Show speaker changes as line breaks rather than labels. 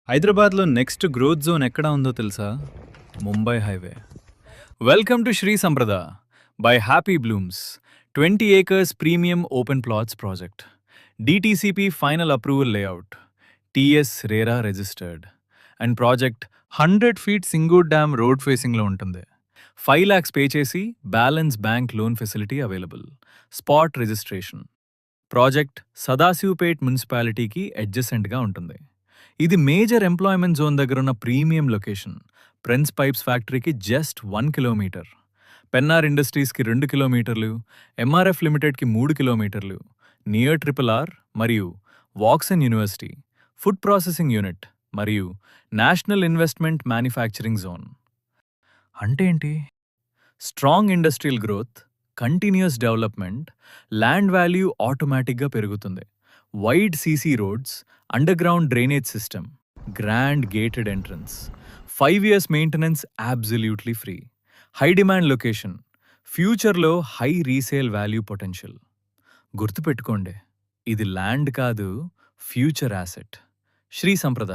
హైదరాబాద్లో next growth zone ఎక్కడ ఉందో తెలుసా? Mumbai highway. Welcome to Shri Samprada by happy blooms 20 acres premium open plots project. DTCP final approval layout, TS RERA registered and project 100 feet Singur dam road ఫేసింగ్లో ఉంటుంది. 5 lakhs pay చేసి balance bank loan facility available. Spot registration. Project Sadashivpet మున్సిపాలిటీకి అడ్జసెంట్గా ఉంటుంది. ఇది major employment zone దగ్గర ఉన్న premium location. Prince pipes ఫ్యాక్టరీకి జస్ట్ 1 kilometer, పెన్నార్ ఇండస్ట్రీస్కి 2 kilometers, ఎంఆర్ఎఫ్ లిమిటెడ్కి 3 kilometers, నియర్ RRR మరియు Woxsen university, food processing unit మరియు నేషనల్ ఇన్వెస్ట్మెంట్ మ్యానుఫ్యాక్చరింగ్ జోన్. అంటే ఏంటి? Strong industrial growth, continuous development, land value ఆటోమేటిక్గా పెరుగుతుంది. Wide CC roads, underground drainage system, grand gated entrance, 5 years maintenance absolutely free. High demand location, ఫ్యూచర్లో high resale value potential. గుర్తుపెట్టుకోండి, ఇది land కాదు, future asset. Shri సంప్రద.